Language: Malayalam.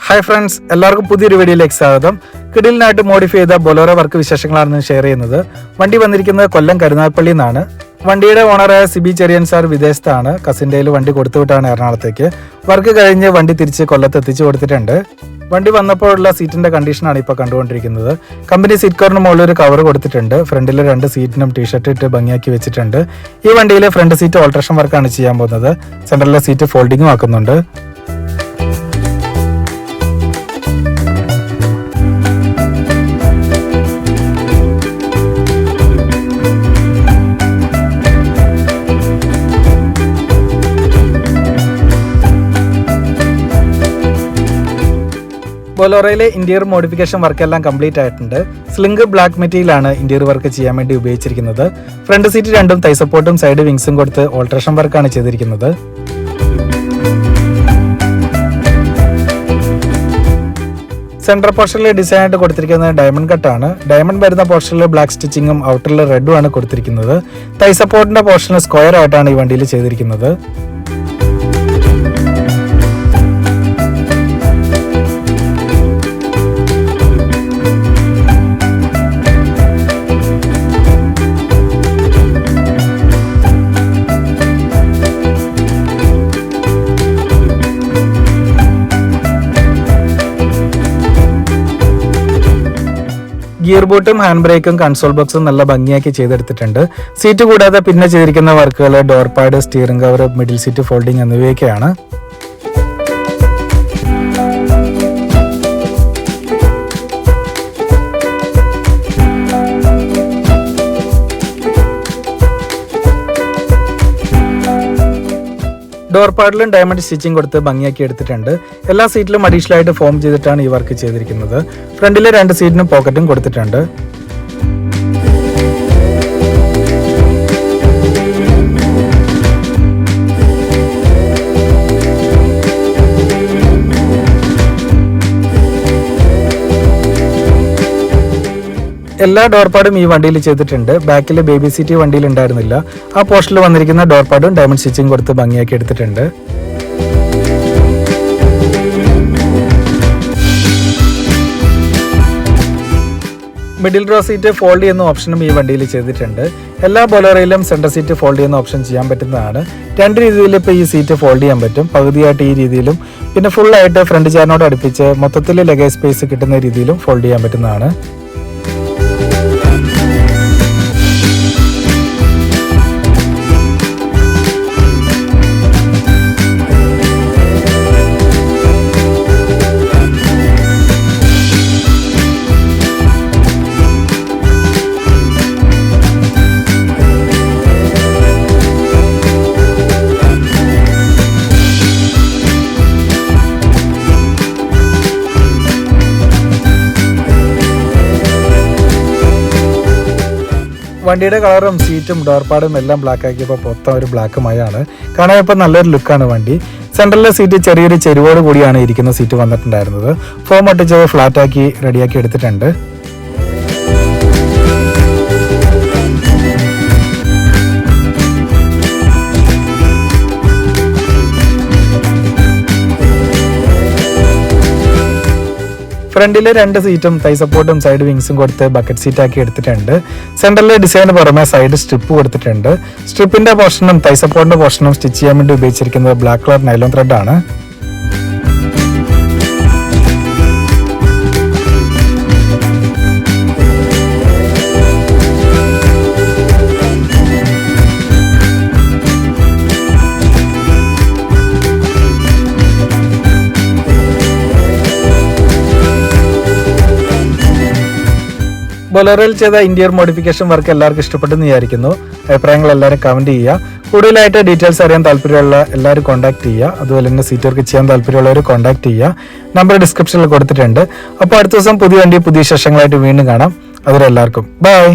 Hi friends, എല്ലാവർക്കും പുതിയൊരു വീഡിയോയിലേക്ക് സ്വാഗതം. കിടിലിനായിട്ട് മോഡിഫൈ ചെയ്ത ബൊലേറോ വർക്ക് വിശേഷങ്ങളാണ് ഷെയർ ചെയ്യുന്നത്. വണ്ടി വന്നിരിക്കുന്നത് കൊല്ലം കരുനാഗപ്പള്ളിയിൽ നിന്നാണ്. വണ്ടിയുടെ ഓണറായ സിബി ചെറിയൻ സാർ വിദേശത്താണ്. കസിൻ്റെയിൽ വണ്ടി കൊടുത്തുവിട്ടാണ് എറണാകുളത്തേക്ക്. വർക്ക് കഴിഞ്ഞ് വണ്ടി തിരിച്ച് കൊല്ലത്ത് എത്തിച്ചു കൊടുത്തിട്ടുണ്ട്. വണ്ടി വന്നപ്പോഴുള്ള സീറ്റിന്റെ കണ്ടീഷനാണ് ഇപ്പോൾ കണ്ടുകൊണ്ടിരിക്കുന്നത്. കമ്പനി സീറ്റ് കവറിന് മുകളിൽ ഒരു കവർ കൊടുത്തിട്ടുണ്ട്. ഫ്രണ്ടിൽ 2 സീറ്റിനും ടീഷർട്ട് ഇട്ട് ഭംഗിയാക്കി വെച്ചിട്ടുണ്ട്. ഈ വണ്ടിയിൽ ഫ്രണ്ട് സീറ്റ് ഓൾട്രേഷൻ വർക്കാണ് ചെയ്യാൻ പോകുന്നത്. സെൻട്രലിലെ സീറ്റ് ഫോൾഡിങ്ങും ആക്കുന്നുണ്ട്. ബൊലേറോയിലെ ഇന്റീരിയർ മോഡിഫിക്കേഷൻ വർക്ക് എല്ലാം കംപ്ലീറ്റ് ആയിട്ടുണ്ട്. സ്ലിങ്ക് ബ്ലാക്ക് മെറ്റീരിയലാണ് ഇന്റീരിയർ വർക്ക് ചെയ്യാൻ വേണ്ടി ഉപയോഗിച്ചിരിക്കുന്നത്. ഫ്രണ്ട് സീറ്റ് 2 തൈ സപ്പോർട്ടും സൈഡ് വിങ്സും കൊടുത്ത് ഓൾട്രേഷൻ വർക്കാണ് ചെയ്തിരിക്കുന്നത്. സെൻട്രൽ പോർഷനിൽ ഡിസൈൻ ആയിട്ട് കൊടുത്തിരിക്കുന്നത് ഡയമണ്ട് കട്ടാണ്. ഡയമണ്ട് വരുന്ന പോർഷനിൽ ബ്ലാക്ക് സ്റ്റിച്ചിങ്ങും ഔട്ടറിൽ റെഡും ആണ് കൊടുത്തിരിക്കുന്നത്. തൈ സപ്പോർട്ടിന്റെ പോർഷനിൽ സ്ക്വയർ ആയിട്ടാണ് ഈ വണ്ടിയിൽ ചെയ്തിരിക്കുന്നത്. ഗിയർ ബോട്ടും ഹാൻഡ് ബ്രേക്കും കൺസോൾ ബോക്സും നല്ല ഭംഗിയാക്കി ചെയ്തെടുത്തിട്ടുണ്ട്. സീറ്റ് കൂടാതെ പിന്നെ ചെയ്തിരിക്കുന്ന വർക്കുകൾ door pad, steering cover, middle seat folding എന്നിവയൊക്കെയാണ്. ഡോർപാഡിലും ഡയമണ്ട് സ്റ്റിച്ചിങ് കൊടുത്ത് ഭംഗിയാക്കി എടുത്തിട്ടുണ്ട്. എല്ലാ സീറ്റിലും അഡീഷണൽ ആയിട്ട് ഫോം ചെയ്തിട്ടാണ് ഈ വർക്ക് ചെയ്തിരിക്കുന്നത്. ഫ്രണ്ടിലെ 2 സീറ്റിനും പോക്കറ്റും കൊടുത്തിട്ടുണ്ട്. എല്ലാ ഡോർപാഡും ഈ വണ്ടിയിൽ ചെയ്തിട്ടുണ്ട്. ബാക്കിലെ ബേബി സീറ്റ് വണ്ടിയിൽ ഉണ്ടായിരുന്നില്ല. ആ പോർഷനിൽ വന്നിരിക്കുന്ന ഡോർപാഡും ഡയമണ്ട് സ്റ്റിച്ചിങ് കൊടുത്ത് ഭംഗിയാക്കി എടുത്തിട്ടുണ്ട്. മിഡിൽ റോ സീറ്റ് ഫോൾഡ് ചെയ്യുന്ന ഓപ്ഷനും ഈ വണ്ടിയിൽ ചെയ്തിട്ടുണ്ട്. എല്ലാ ബൊലേറോയിലും സെൻറ്റർ സീറ്റ് ഫോൾഡ് ചെയ്യുന്ന ഓപ്ഷൻ ചെയ്യാൻ പറ്റുന്നതാണ്. 2 രീതിയിൽ ഇപ്പോൾ ഈ സീറ്റ് ഫോൾഡ് ചെയ്യാൻ പറ്റും. പകുതിയായിട്ട് ഈ രീതിയിലും പിന്നെ ഫുള്ളായിട്ട് ഫ്രണ്ട് ചെയറിനോട് അടുപ്പിച്ച് മൊത്തത്തിൽ ലഗേജ് സ്പേസ് കിട്ടുന്ന രീതിയിലും ഫോൾഡ് ചെയ്യാൻ പറ്റുന്നതാണ്. വണ്ടിയുടെ കളറും സീറ്റും ഡോർപാഡും എല്ലാം ബ്ലാക്ക് ആക്കിയപ്പോൾ മൊത്തം ഒരു ബ്ലാക്ക് മയാണ്. കാണാൻ ഇപ്പോൾ നല്ലൊരു ലുക്കാണ് വണ്ടി. സെൻട്രലിലെ സീറ്റ് ചെറിയൊരു ചെരുവോട് കൂടിയാണ് ഇരിക്കുന്ന സീറ്റ് വന്നിട്ടുണ്ടായിരുന്നത്. ഫോം ഒട്ടിച്ച് ഫ്ലാറ്റാക്കി റെഡിയാക്കി എടുത്തിട്ടുണ്ട്. ഫ്രണ്ടിലെ 2 സീറ്റും തൈ സപ്പോർട്ടും സൈഡ് വിങ്സും കൊടുത്ത് ബക്കറ്റ് സീറ്റ് ആക്കി എടുത്തിട്ടുണ്ട്. സെൻട്രലിലെ ഡിസൈന് പുറമെ സൈഡ് സ്ട്രിപ്പ് കൊടുത്തിട്ടുണ്ട്. സ്ട്രിപ്പിന്റെ പോർഷനും തൈ സപ്പോർട്ടിന്റെ പോർഷനും സ്റ്റിച്ച് ചെയ്യാൻ വേണ്ടി ഉപയോഗിച്ചിരിക്കുന്നത് ബ്ലാക്ക് കളർ നൈലോൺ ത്രെഡ് ആണ്. ബൊലേറോയിൽ ചെയ്ത ഇന്റീരിയർ മോഡിഫിക്കേഷൻ വർക്ക് എല്ലാവർക്കും ഇഷ്ടപ്പെട്ടെന്ന് വിചാരിക്കുന്നു. അഭിപ്രായങ്ങൾ എല്ലാവരും കമന്റ് ചെയ്യുക. കൂടുതലായിട്ട് ഡീറ്റെയിൽസ് അറിയാൻ താല്പര്യമുള്ള എല്ലാവരും കോൺടാക്ട് ചെയ്യുക. അതുപോലെ തന്നെ സീറ്റ് വർക്ക് ചെയ്യാൻ താല്പര്യമുള്ളവർ കോൺടാക്ട് ചെയ്യുക. നമ്പർ ഡിസ്ക്രിപ്ഷനിൽ കൊടുത്തിട്ടുണ്ട്. അപ്പോൾ അടുത്ത ദിവസം പുതിയ വണ്ടി പുതിയ വിശേഷങ്ങളായിട്ട് വീണ്ടും കാണാം. അതുവരെ എല്ലാവർക്കും ബൈ.